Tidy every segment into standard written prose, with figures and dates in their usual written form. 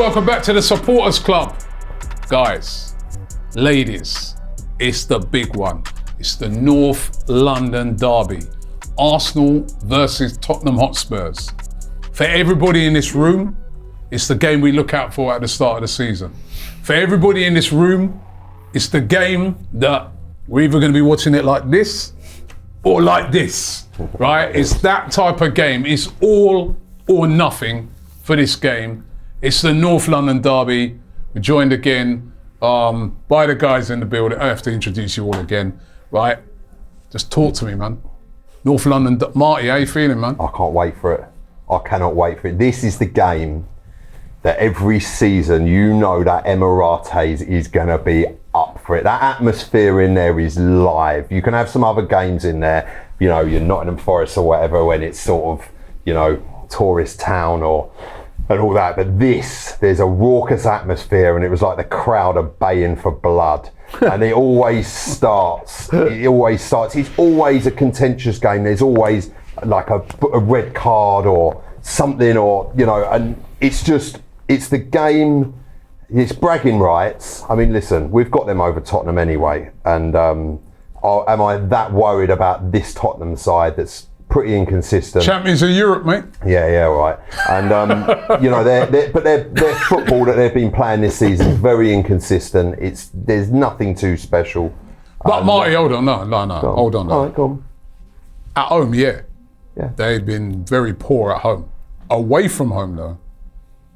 welcome back to the Supporters Club. Guys, ladies, it's the big one. It's the North London derby. Arsenal versus Tottenham Hotspurs. For everybody in this room, it's the game we look out for at the start of the season. For everybody in this room, it's the game that we're either going to be watching it like this or like this, right? It's that type of game. It's all or nothing for this game. It's the North London derby. We're joined again by the guys in the building. I have to introduce you all again, right? Just talk to me, man. North London, Marty, how you feeling, man? I can't wait for it. I cannot wait for it. This is the game that every season you know that Emirates is going to be up for it. That atmosphere in there is live. You can have some other games in there, you know, your Nottingham Forest or whatever, when it's sort of, you know, tourist town and all that. But there's a raucous atmosphere, and it was like the crowd are baying for blood. And it always starts. It's always a contentious game. There's always like a red card or something, or, you know, and it's the game. It's bragging rights. I mean, listen, we've got them over Tottenham anyway, and am I that worried about this Tottenham side that's pretty inconsistent? Champions of Europe, mate. Yeah, right. And you know, their football that they've been playing this season is very inconsistent. There's nothing too special. But Marty, hold on, no, hold on. All right, go on. At home, yeah, they've been very poor at home. Away from home, though,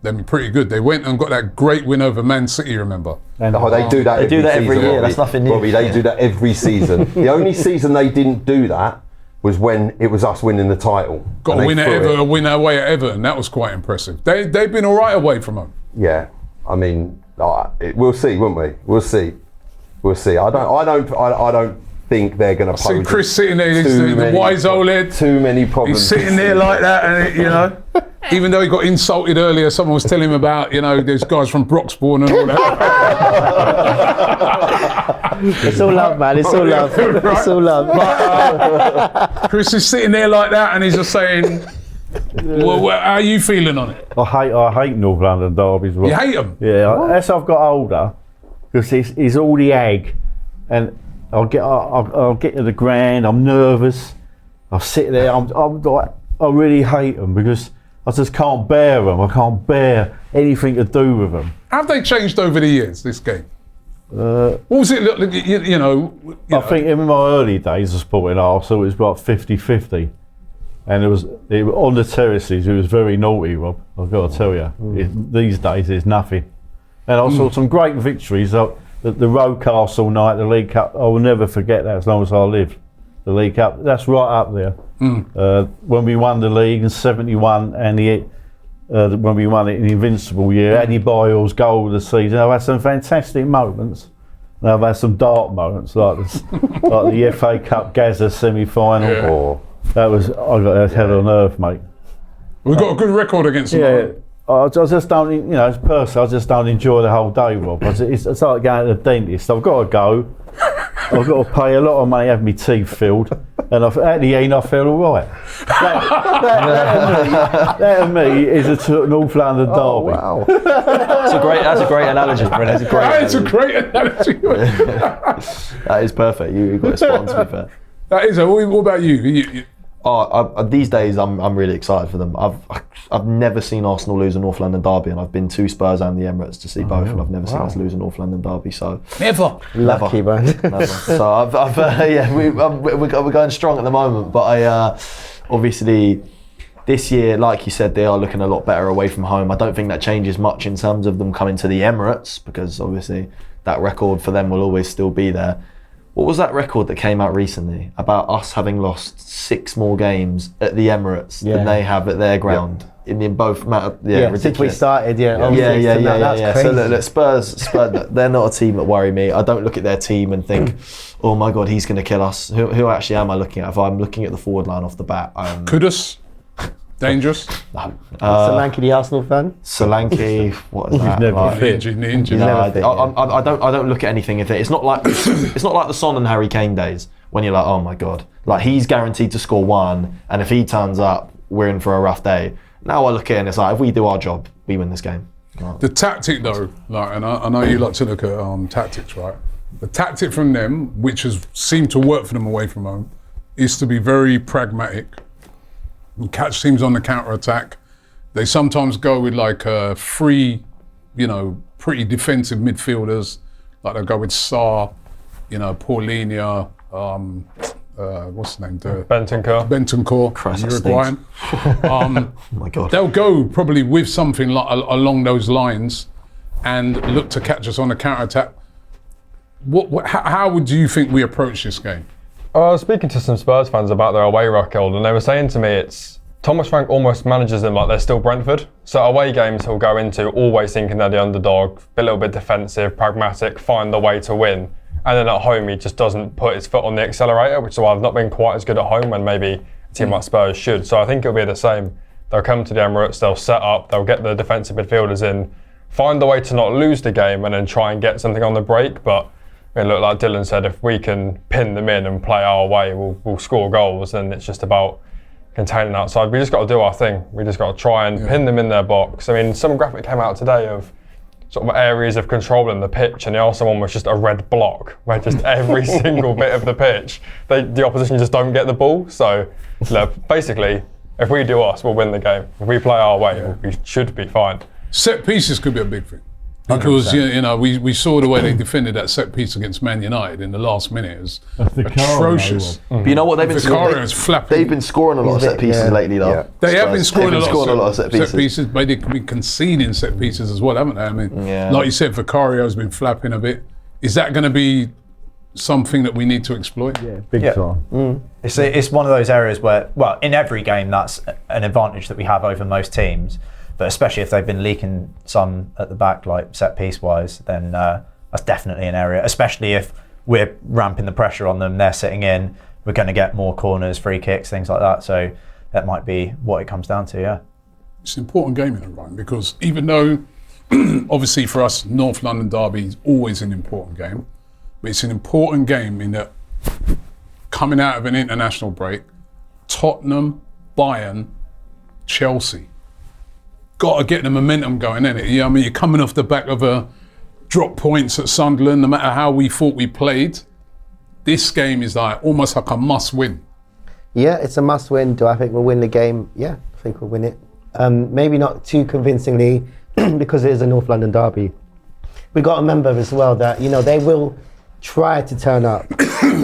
they've been pretty good. They went and got that great win over Man City, remember? They do that every year. Robbie. That's nothing new. Robbie, they do that every season. The only season they didn't do that was when it was us winning the title. Got a win away at Everton. That was quite impressive. They've been all right away from home. Yeah, I mean, we'll see, won't we? We'll see. I don't think they're going to pose. See Chris sitting there, the wise old head. Too many problems. He's sitting there like that, and you know, even though he got insulted earlier, someone was telling him about, you know, there's guys from Broxbourne and all that. It's all love, man. It's all love. Right. It's all love. But, Chris is sitting there like that, and he's just saying, well, how are you feeling on it? I hate North London derbies. You hate them? Yeah, as I've got older, because it's all the egg, and I'll get to the ground. I'm nervous. I'll sit there. I really hate them because I just can't bear them. I can't bear anything to do with them. Have they changed over the years, this game? What was it? You know. I think in my early days of supporting Arsenal, it was about 50-50. And it was on the terraces, it was very naughty, Rob, I've got to tell you. These days, there's nothing. And I saw some great victories. The Rocastle night, the League Cup, I will never forget that as long as I live. The League Cup, that's right up there. When we won the league in '71, and when we won it in the Invincible year, Eddie Boyle's goal of the season, I've had some fantastic moments. And I've had some dark moments, like the FA Cup Gaza semi-final. Yeah. I got that head on earth, mate. We've got a good record against them. Yeah, I just don't, you know, as a person, I just don't enjoy the whole day, Rob. It's like going to the dentist. I've got to go. I've got to pay a lot of money to have my teeth filled, and at the end I feel all right. That to me is a North London derby. Oh, wow. That's a great analogy, Brent. That's a great analogy. That is perfect. You got it spot on, to be fair. That is. What about you? These days I'm really excited for them. I've never seen Arsenal lose a North London derby, and I've been to Spurs and the Emirates to see both, and I've never seen us lose a North London derby. So Never. Lucky, man. Never. So we're going strong at the moment, but obviously this year, like you said, they are looking a lot better away from home. I don't think that changes much in terms of them coming to the Emirates, because obviously that record for them will always still be there. What was that record that came out recently about us having lost 6 more games at the Emirates than they have at their ground? In both matter, since we started, That's crazy. So look, Spurs, they're not a team that worry me. I don't look at their team and think, oh my God, he's going to kill us. Who actually am I looking at? If I'm looking at the forward line off the bat, Kudus, dangerous. No. Solanke, the Arsenal fan. Solanke, what is that? Injured. No, I don't look at anything. It's not like the Son and Harry Kane days when you're like, oh my God, like he's guaranteed to score 1, and if he turns up, we're in for a rough day. Now I look at it and it's like, if we do our job, we win this game. The tactic though, like, and I know you like to look at tactics, right? The tactic from them, which has seemed to work for them away from home, is to be very pragmatic and catch teams on the counter attack. They sometimes go with like three, pretty defensive midfielders. Like they'll go with Sarr, Paulinho, what's the name? Bentancur, Uruguayan. Oh my God. They'll go probably with something along those lines and look to catch us on the counter attack. How would you think we approach this game? I was speaking to some Spurs fans about their away record, and they were saying to me it's Thomas Frank almost manages them like they're still Brentford. So away games he'll go into always thinking they're the underdog, be a little bit defensive, pragmatic, find the way to win. And then at home he just doesn't put his foot on the accelerator, which is why I've not been quite as good at home when maybe a team like Spurs should. So I think it'll be the same. They'll come to the Emirates, they'll set up, they'll get the defensive midfielders in, find the way to not lose the game and then try and get something on the break. But look, like Dylan said, if we can pin them in and play our way, we'll score goals. And it's just about containing outside. We just got to do our thing. We just got to try and pin them in their box. I mean, some graphic came out today of sort of areas of control in the pitch, and the Arsenal one was just a red block where just every single bit of the pitch, the opposition just don't get the ball. So, look, basically, if we do us, we'll win the game. If we play our way, we should be fine. Set pieces could be a big thing. Because we saw the way they defended that set piece against Man United in the last minute. It was atrocious. But you know what, they've been scoring a lot of set pieces lately, though. Yeah. They have been scoring a lot of set pieces, but they could be conceding set pieces as well, haven't they? I mean, like you said, Vicario's been flapping a bit. Is that going to be something that we need to exploit? Yeah, big time. It's one of those areas where, well, in every game, that's an advantage that we have over most teams. But especially if they've been leaking some at the back, like set piece wise, then that's definitely an area. Especially if we're ramping the pressure on them, they're sitting in, we're going to get more corners, free kicks, things like that. So that might be what it comes down to. Yeah, it's an important game in the run because even though, obviously for us, North London derby is always an important game, but it's an important game in that coming out of an international break, Tottenham, Bayern, Chelsea. Got to get the momentum going, innit? I mean, you're coming off the back of a drop points at Sunderland, no matter how we thought we played. This game is almost like a must win. Yeah, it's a must win. Do I think we'll win the game? Yeah, I think we'll win it. Maybe not too convincingly because it is a North London derby. We've got to remember as well that, they will try to turn up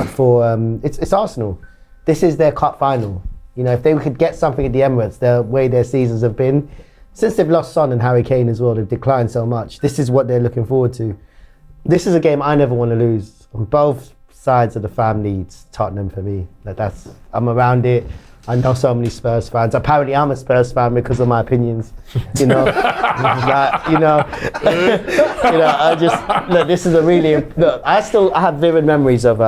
for, it's Arsenal. This is their cup final. If they could get something at the Emirates, the way their seasons have been, since they've lost Son and Harry Kane as well, they've declined so much. This is what they're looking forward to. This is a game I never want to lose. On both sides of the family, it's Tottenham for me. I'm around it. I know so many Spurs fans. Apparently, I'm a Spurs fan because of my opinions. I just look. This is a really look. I have vivid memories of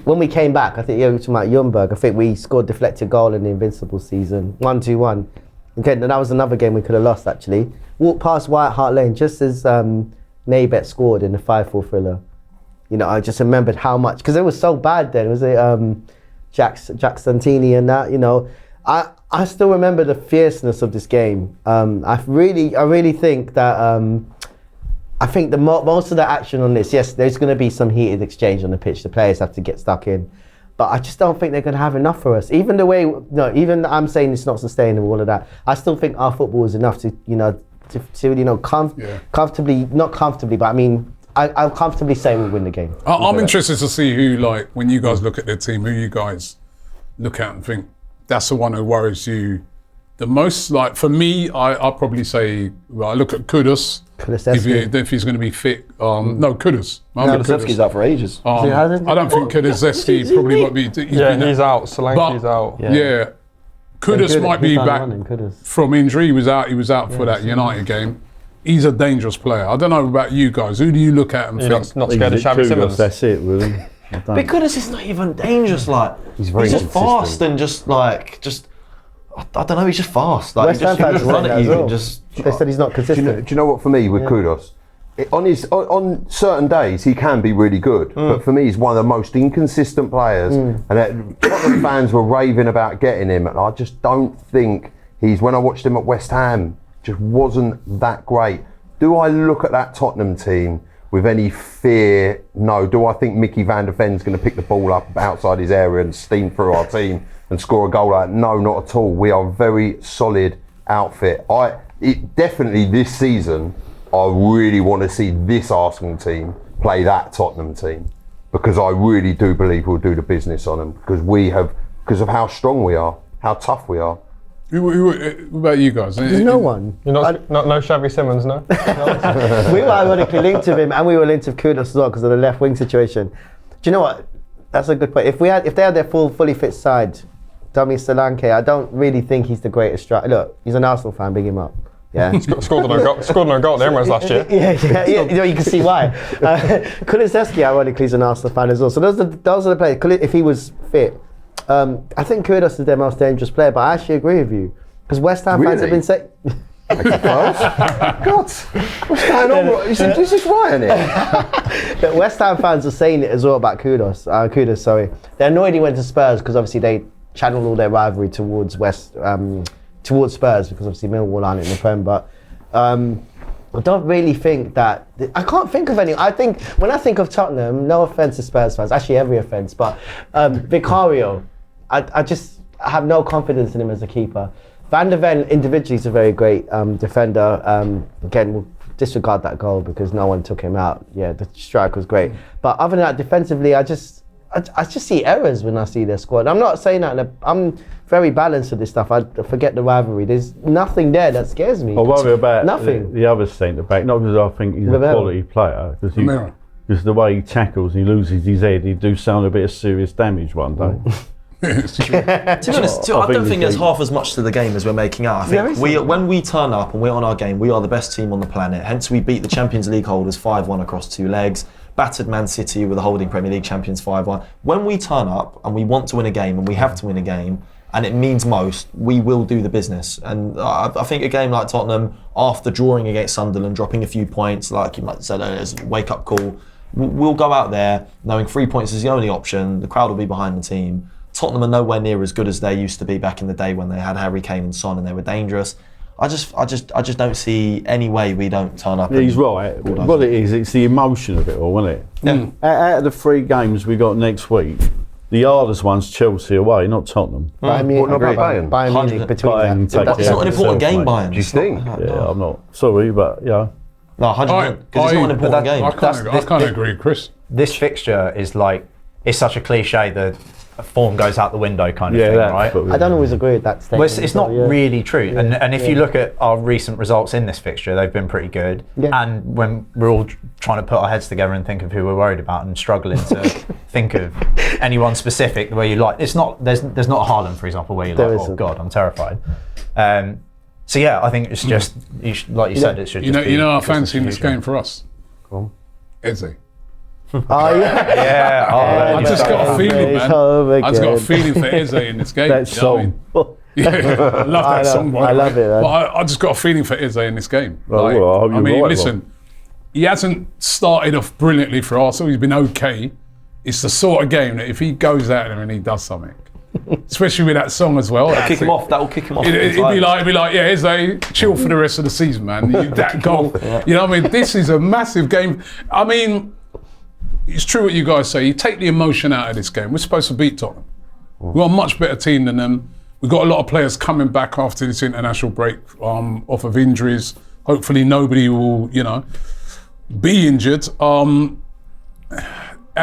when we came back. I think you're talking about Ljungberg. I think we scored deflected goal in the Invincible season, 1-2-1. Okay, that was another game we could have lost actually. Walked past White Hart Lane just as Naybet scored in the 5-4 thriller. I just remembered how much, because it was so bad then. It was Jack Santini and that, I still remember the fierceness of this game. I really think that, I think most of the action on this, yes, there's going to be some heated exchange on the pitch. The players have to get stuck in. But I just don't think they're going to have enough for us. Even I'm saying it's not sustainable, all of that. I still think our football is enough to comfortably, not comfortably, but I mean, I'll comfortably say we'll win the game. I'm interested to see who, when you guys look at their team, who you guys look at and think, that's the one who worries you the most. For me, I'll probably say, I look at Kudus. If he's going to be fit. No, Kudus. Kulusevski's out for ages. I don't think Kulusevski probably won't be. He's out. Solanke's out. Yeah. Kudus might be back from injury. He was out for that United game. He's a dangerous player. I don't know about you guys. Who do you look at and think? Not scared of Xavi Simons? That's it, really. Because it's not even dangerous. He's just fast and just I don't know. He's just fast. West Ham fans run at you. They said he's not consistent. Do you know what? For me, with Kudus, on certain days he can be really good, but for me, he's one of the most inconsistent players. And Tottenham fans were raving about getting him, and I just don't think he's. When I watched him at West Ham, just wasn't that great. Do I look at that Tottenham team with any fear? No. Do I think Mickey van der Ven's going to pick the ball up outside his area and steam through our team and score a goal out? No, not at all. We are a very solid outfit. Definitely this season, I really want to see this Arsenal team play that Tottenham team, because I really do believe we'll do the business on them, because of how strong we are, how tough we are. What about you guys? There's no one. You're not no Xavi Simons, no? We were ironically linked to him, and we were linked to Kudus as well because of the left wing situation. Do you know what? That's a good point. If they had their fully fit side, Dummy Solanke, I don't really think he's the greatest striker. Look, he's an Arsenal fan. Big him up. Yeah. Scored no goal at the Emirates last year. Yeah. You know, you can see why. Kulusevski, ironically, is an Arsenal fan as well. So those are the players. If he was fit, I think Kudus is their most dangerous player. But I actually agree with you, because West Ham fans have been saying. God, what's going on? Is this Ryan here? But West Ham fans are saying it as well about Kudus. Sorry, they're annoyed he went to Spurs because obviously they channeled all their rivalry towards towards Spurs, because obviously Millwall aren't in the Prem. But I don't really think that. I can't think of any. I think when I think of Tottenham, no offense to Spurs fans, actually every offense, but Vicario, I just have no confidence in him as a keeper. Van der Ven individually is a very great defender. Again, we'll disregard that goal because no one took him out. Yeah, the strike was great. But other than that, defensively, I just see errors when I see their squad. I'm not saying that. I'm very balanced with this stuff. I forget the rivalry. There's nothing there that scares me. I worry about nothing. The other centre back, not because I think he's a quality player, because the way he tackles, he loses his head, he'd do sound a bit of serious damage one day. To be honest, I don't think there's half as much to the game as we're making out. I think when we turn up and we're on our game, we are the best team on the planet. Hence, we beat the Champions League holders 5-1 across 2 legs. Battered Man City with the holding Premier League champions 5-1. When we turn up and we want to win a game, and we have to win a game, and it means most, we will do the business. And I think a game like Tottenham, after drawing against Sunderland, dropping a few points, like you might have said earlier, as a wake-up call, we'll go out there knowing 3 points is the only option. The crowd will be behind the team. Tottenham are nowhere near as good as they used to be back in the day when they had Harry Kane and Son and they were dangerous. I just don't see any way we don't turn up. Yeah, he's right. What it is, it's the emotion of it all, isn't it? Yeah. Out of the 3 games we got next week, the hardest one's Chelsea away, not Tottenham. Bayern Munich between them. It's not an important game, Bayern. Do you think? Yeah, I'm not sorry, but yeah. No, 100%. Because it's not an important game. I can't agree, Chris. This fixture is like, it's such a cliche that form goes out the window kind of thing, right? I don't always agree with that statement. Well, it's not really true. Yeah. And if you look at our recent results in this fixture, they've been pretty good. Yeah. And when we're all trying to put our heads together and think of who we're worried about and struggling to think of anyone specific where you like, it's not, there's not a Haaland, for example, where you're like, oh God, I'm terrified. So yeah, I think it's just, like you said, it should just be... You know our fancy in this game for us? Go on. Eze. Oh yeah. Yeah. I just got a feeling, man. I just got a feeling for Eze in this game. That song. Yeah, I love that song. I love it, man. But I just got a feeling for Eze in this game. Well, I hope you're right, listen, he hasn't started off brilliantly for Arsenal. He's been okay. It's the sort of game that if he goes out there and he does something, especially with that song as well, That'll kick him off. It'd be like, yeah, Eze, chill for the rest of the season, man. That goal, you know what I mean? This is a massive game. I mean, it's true what you guys say. You take the emotion out of this game. We're supposed to beat Tottenham. We've got a much better team than them. We've got a lot of players coming back after this international break off of injuries. Hopefully nobody will, be injured. But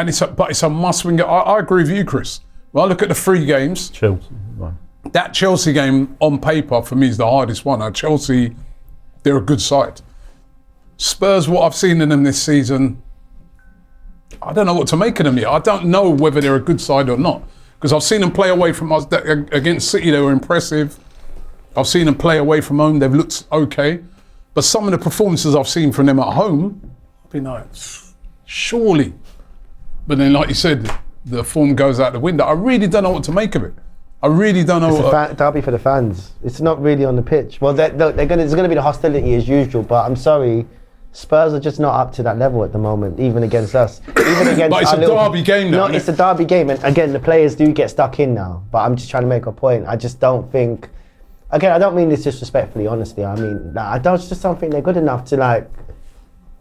it's a must-win game. I agree with you, Chris. When I look at the 3 games, Chelsea. Right. That Chelsea game on paper for me is the hardest one. Chelsea, they're a good side. Spurs, what I've seen in them this season, I don't know what to make of them yet. I don't know whether they're a good side or not, because I've seen them play away from us. Against City, they were impressive. I've seen them play away from home. They've looked okay. But some of the performances I've seen from them at home, I've been like, surely. But then, like you said, the form goes out the window. I really don't know what to make of it. I really don't know. It's a derby for the fans. It's not really on the pitch. Well, there's going to be the hostility as usual, but I'm sorry, Spurs are just not up to that level at the moment, even against us. Even against but it's a derby game now. No, it's a derby game, and again, the players do get stuck in now. But I'm just trying to make a point. I just don't think. again, I don't mean this disrespectfully, honestly. I mean, I just don't think they're good enough to like.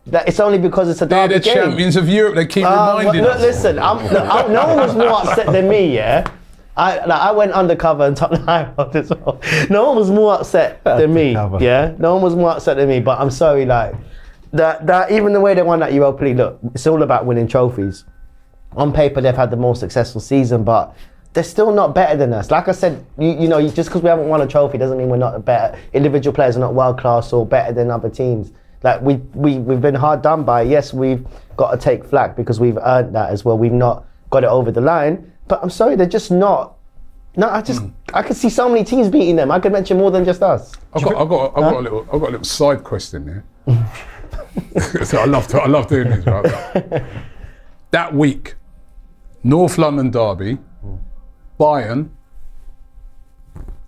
It's only because it's a They're derby the game. champions of Europe. They keep reminding Look, us. listen, no one was more upset than me. Yeah, I went undercover and Tottenham High Road as well. No one was more upset than me. Yeah, no one was more upset than me. But I'm sorry, like that even the way they won that Europa League. Look, it's all about winning trophies. On paper, they've had the more successful season, but they're still not better than us. Like I said, you know, just because we haven't won a trophy doesn't mean we're not better. Individual players are not world class or better than other teams. Like we've been hard done by. Yes, we've got to take flack because we've earned that as well. We've not got it over the line. But I'm sorry, they're just not. No, I could see so many teams beating them. I could mention more than just us. I've got a little side question there. So I love doing this. Right? That week, North London derby, Bayern,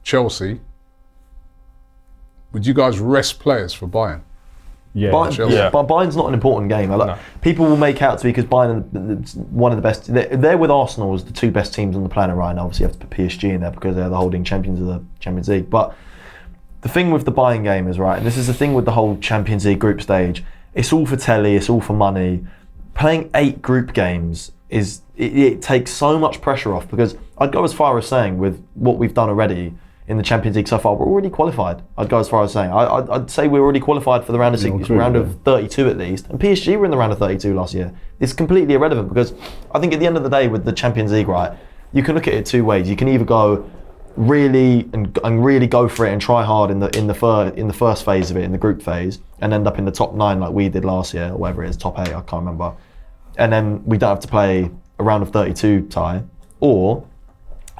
Chelsea. Would you guys rest players for Bayern? Yeah. But Bayern's not an important game. People will make out to be because Bayern are one of the best. They're with Arsenal as the two best teams on the planet right now. Obviously, you have to put PSG in there because they're the holding champions of the Champions League. But the thing with the Bayern game is, right, and this is the thing with the whole Champions League group stage, it's all for telly, it's all for money. Playing 8 group games it takes so much pressure off, because I'd go as far as saying with what we've done already in the Champions League so far, we're already qualified. I'd go as far as saying I'd say we're already qualified for the round of 32 at least, and PSG were in the round of 32 last year. It's completely irrelevant, because I think at the end of the day with the Champions League, right, you can look at it 2 ways. You can either go really and really go for it and try hard in the first phase of it, in the group phase, and end up in the top 9 like we did last year, or whatever it is, top 8, I can't remember, and then we don't have to play a round of 32 tie, or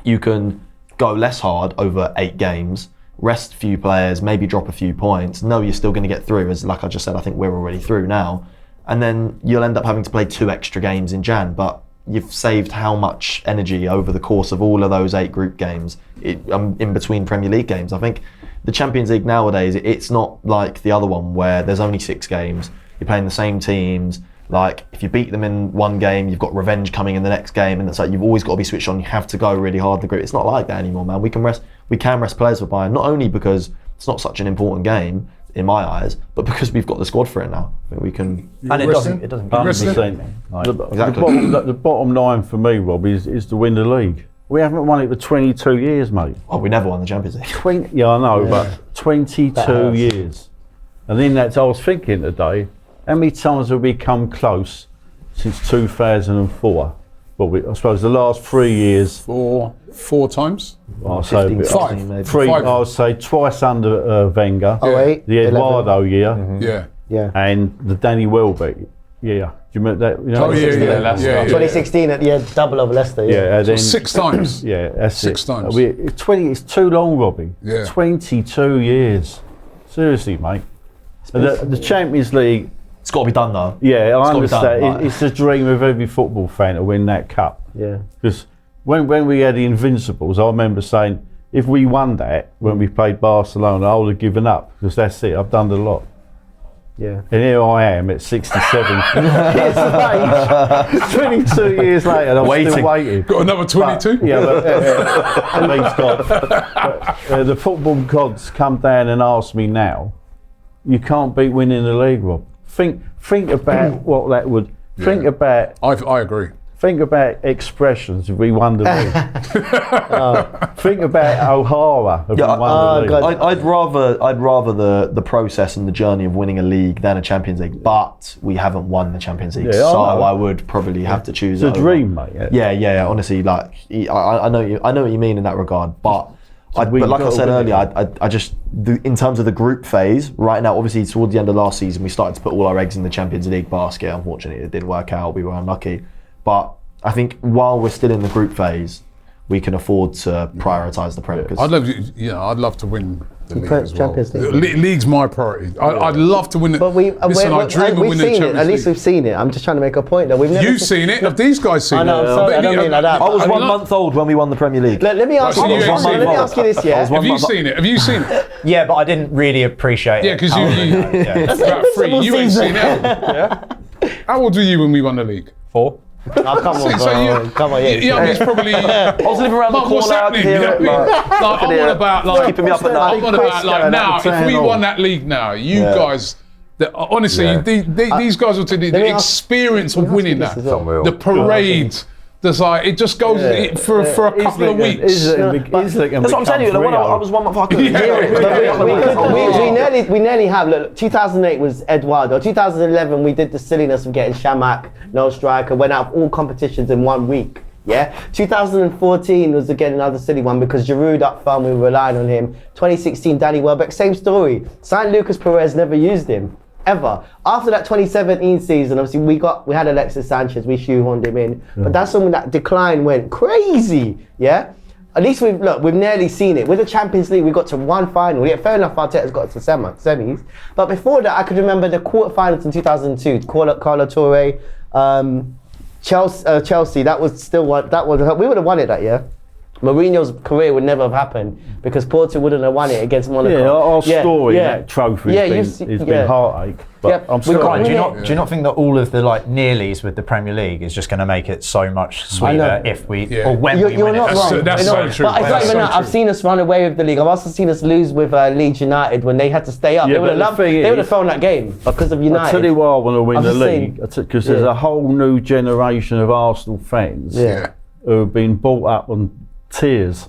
you can go less hard over 8 games, rest a few players, maybe drop a few points, know you're still going to get through, as like I just said, I think we're already through now, and then you'll end up having to play 2 extra games in Jan, but you've saved how much energy over the course of all of those 8 group games in between Premier League games. I think the Champions League nowadays, it's not like the other one where there's only 6 games, you're playing the same teams. Like, if you beat them in one game, you've got revenge coming in the next game, and it's like you've always got to be switched on. You have to go really hard in the group. It's not like that anymore, man. We can rest players for Bayern, not only because it's not such an important game in my eyes, but because we've got the squad for it now. I think we can. And it doesn't. 100%. Exactly. The bottom line for me, Rob, is to win the league. We haven't won it for 22 years, mate. Oh, we never won the Champions League. Yeah, I know, but 22 years. And then I was thinking today, how many times have we come close since 2004? Well, I suppose the last 3 years. Four times? I'll say 15, 5. maybe. 3. Five. I would say twice under Wenger. 08, The Eduardo year. Yeah. Yeah. And the Danny Welbeck year. Do you remember that? You know, Oh yeah. Leicester. 2016 at the end, double over Leicester. Yeah, and So then 6 times. yeah, that's 6 it. times. It's too long, Robbie. Yeah. 22 years. Seriously, mate. The Champions League. It's got to be done though. Yeah, I It's got to be done, understand. right? It's a dream of every football fan to win that cup. Yeah. Because when we had the Invincibles, I remember saying, if we won that when we played Barcelona, I would have given up, because that's it. I've done a lot. Yeah. And here I am at 67 years of age, 22 years later, and I'm still waiting. Got another 22? But, yeah, but please God. But, the football gods come down and ask me now, you can't beat winning the league, Rob. Think about what that would. Think about. I agree. Think about expressions if we won the league. Think about O'Hara if we won the league. I'd rather the process and the journey of winning a league than a Champions League, but we haven't won the Champions League, so I would probably have to choose. It's a dream, mate. Yeah. Honestly, like I know what you mean in that regard, but. But like I said earlier, I just, in terms of the group phase, right now, obviously towards the end of last season, we started to put all our eggs in the Champions League basket. Unfortunately, it didn't work out. We were unlucky. But I think while we're still in the group phase, we can afford to prioritise the Prem. I'd love to win the league as well. Champions League. League's my priority. I'd love to win it. But I dream of winning the Champions League. At least we've seen it. I'm just trying to make a point that we've never. You've seen it. Have these guys seen it? I know. I'm sorry, I don't mean like that. I was 1 month old when we won the Premier League. Let me ask you this. Yeah. Have you seen it? Have you seen it? Yeah, but I didn't really appreciate it. Yeah, because you. Yeah. It's about 3. You ain't seen it. Yeah. How old were you when we won the league? 4. Oh, come on, bro. Come on, yeah. Yeah, I mean, it's probably. I was living around the But what's corner. I could happening? hear You know it. what I mean? Like, Like, I'm on about like keeping me up at night. I'm on about like now. If we won that league now, you guys. Honestly, Yeah. these guys will tell you me the ask- experience of winning this that, as well. Unreal. the parade. There's like it just goes for a couple of weeks. That's what I'm telling you. The one I was 1 month I couldn't hear it. We nearly have. Look, 2008 was Eduardo. 2011 we did the silliness of getting Shamak, no striker, went out of all competitions in 1 week. Yeah. 2014 was again another silly one because Giroud up front, we were relying on him. 2016 Danny Welbeck, same story. Saint Lucas Perez never used him. Ever. After that 2017 season, obviously we had Alexis Sanchez, we shoehorned him in, but that's when that decline went crazy. Yeah. At least we've nearly seen it. With the Champions League, we got to one final. Yeah, fair enough, Arteta's got to semis. But before that, I could remember the quarterfinals in 2002. Carlo Torre, Chelsea. That was still one. We would have won it that year. Mourinho's career would never have happened because Porto wouldn't have won it against Monaco. Yeah, our story, that trophy has been heartache. But I'm sorry. Ryan, do you not think that all of the like nearlies with the Premier League is just going to make it so much sweeter if we or when we You're win not it? wrong. That's so true. But it's not even that. I've seen us run away with the league. I've also seen us lose with Leeds United when they had to stay up. Yeah, They would have but loved. the thing They would is- have thrown that game because of United. I tell you why I want to win I'm the just league, saying- because there's a whole new generation of Arsenal fans who have been brought up on tears.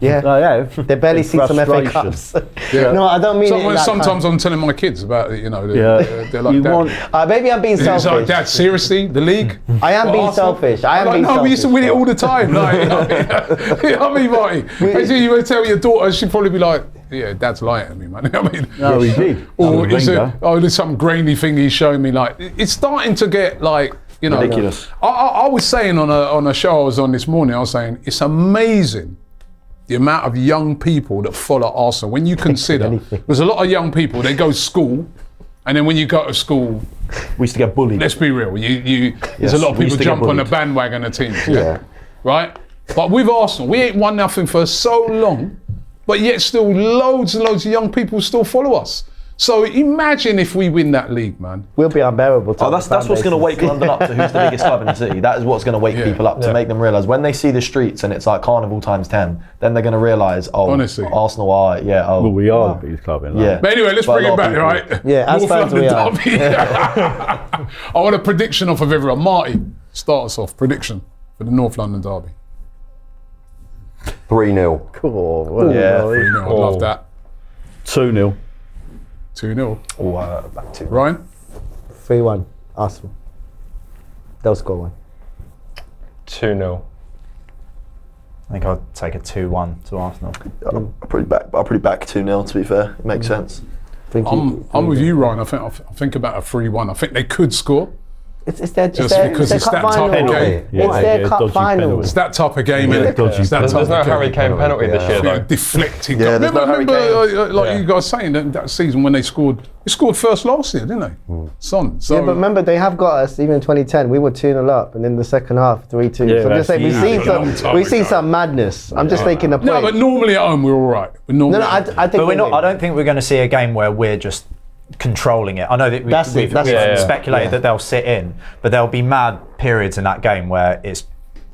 Yeah. They have. They barely see some FA Frustration. Cups. No, I don't mean it. in that Sometimes kind. I'm telling my kids about it. You know, Yeah. they're like, You Dad, want- Maybe I'm being it's like, selfish. Dad, seriously, the league? I am What, being Arsenal? selfish. I am I'm being like, selfish. no, we used to win it all the time. Like, you know what I mean, Marty? Actually, you would tell your daughter, she'd probably be like, yeah, Dad's lying to me, man. I mean, No, he did. or Wenger. there's some grainy thing he's showing me. Like, it's starting to get like, you know, Ridiculous. I was saying on a show I was on this morning, I was saying it's amazing the amount of young people that follow Arsenal. When you consider, there's a lot of young people, they go to school, and then when you go to school, We used to get bullied. let's be real, there's a lot of we people used to get jump on the bullied. bandwagon of teams. Right? But with Arsenal, we ain't won nothing for so long, but yet still loads and loads of young people still follow us. So imagine if we win that league, man. We'll be unbearable. To That's what's going to wake London up to who's the biggest club in the city. That is what's going to wake people up to make them realise when they see the streets and it's like carnival times 10, then they're going to realise, Honestly. Arsenal are, Well, we are the biggest club in London. Yeah. But anyway, let's But a bring it lot back, of people- right? Yeah, as North fans London we are. derby. I want a prediction off of everyone. Marty, start us off. Prediction for the North London derby. 3-0. Cool. Yeah. 3-0. I love that. 2-0. 2-0. Back to Ryan? 3-1. Arsenal. They'll score one. 2-0. I think I'll take a 2-1 to Arsenal. I'll probably back 2-0 to be fair. It makes sense. I'm with you, Ryan. I think about a 3-1. I think they could score. It's their Just because their it's cup that type final. of game. It's their cup dodgy final. penalty. It's that type of game, Yeah, isn't it? dodgy It's that There's type no of Harry game. Kane penalty this year, Yeah, though. deflecting. Yeah, there's no Harry remember like Yeah. you guys saying that season when they scored first last year, didn't they? Son. So Yeah, but remember they have got us. Even in 2010, we were 2-0 up, and in the second half, 3-2. Yeah, so I'm just saying that's we've seen ago. some madness. I'm just making a point. no, but normally at home we're all right. No, I think. But we're not. win. I don't think we're going to see a game where we're just controlling it. I know that That's it, we've that's it. speculated that they'll sit in, but there'll be mad periods in that game where it's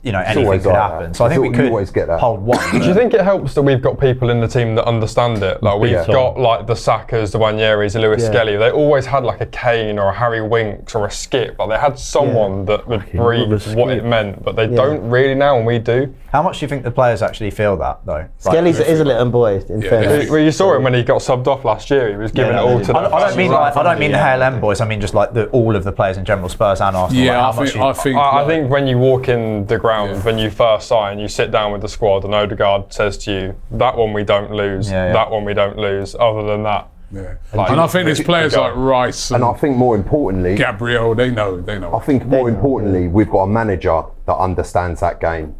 anything always could like happen. that. So I think we You could always get that. hold one. Do you think it helps that we've got people in the team that understand it? Like we've Yeah. got like the Sakas, the Wanieris, the Lewis Yeah. Skelly. They always had like a Kane or a Harry Winks or a Skip. Like they had someone that would breathe Lewis what it Skip. meant, but they don't really now, and we do. How much do you think the players actually feel that though? Skelly's is a little boy. In fairness. Well, you saw him when he got subbed off last year. He was giving it all to. I don't mean the HLM boys. I mean just like all of the players in general, Spurs and Arsenal. Yeah, like how much I think when you walk in the ground, when you first sign, you sit down with the squad and Odegaard says to you, that one we don't lose, that one we don't lose. Other than that. Yeah. Like, and I think there's players like Rice And I think more importantly, Gabriel, they know. I think more importantly, we've got a manager that understands that game.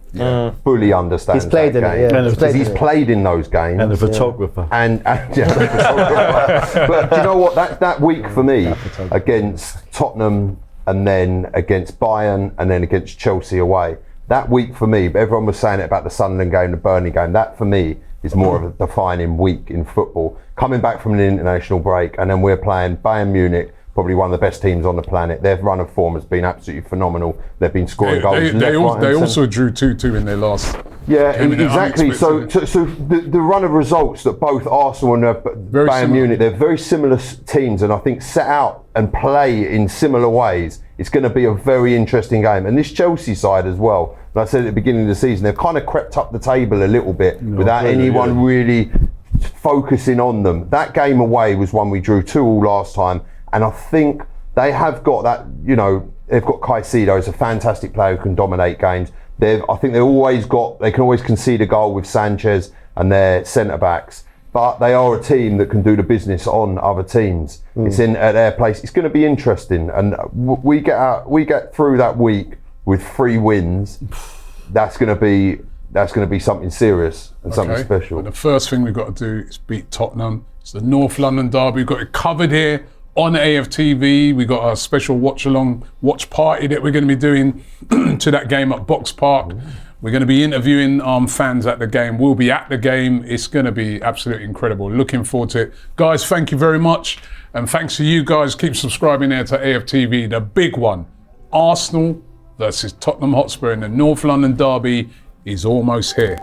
Fully understands He's played that in it, game. yeah. Because he's played in those games. And the photographer. And yeah, the photographer. But do you know what? That week for me against Tottenham and then against Bayern and then against Chelsea away, that week for me, everyone was saying it about the Sunderland game, the Burnley game, that for me is more of a defining week in football. Coming back from an international break and then we're playing Bayern Munich, probably one of the best teams on the planet. Their run of form has been absolutely phenomenal. They've been scoring goals. They also drew 2-2 in their last. Yeah, game, exactly. So the run of results that both Arsenal and Bayern Munich, they're very similar teams, and I think set out and play in similar ways, it's going to be a very interesting game. And this Chelsea side as well, like I said at the beginning of the season, they've kind of crept up the table a little bit without anyone really focusing on them. That game away was one we drew 2-2 last time, and I think they have got that, they've got Caicedo, who's a fantastic player who can dominate games. I think they can always concede a goal with Sanchez and their centre-backs, but they are a team that can do the business on other teams. It's at their place. It's going to be interesting, and we get through that week with 3 wins. That's going to be something serious and something special. But the first thing we've got to do is beat Tottenham. It's the North London derby. We've got it covered here on AFTV. We've got a special watch party that we're going to be doing to that game at Box Park. We're going to be interviewing fans at the game. We'll be at the game. It's going to be absolutely incredible. Looking forward to it. Guys, thank you very much. And thanks to you guys. Keep subscribing there to AFTV. The big one, Arsenal versus Tottenham Hotspur in the North London derby, is almost here.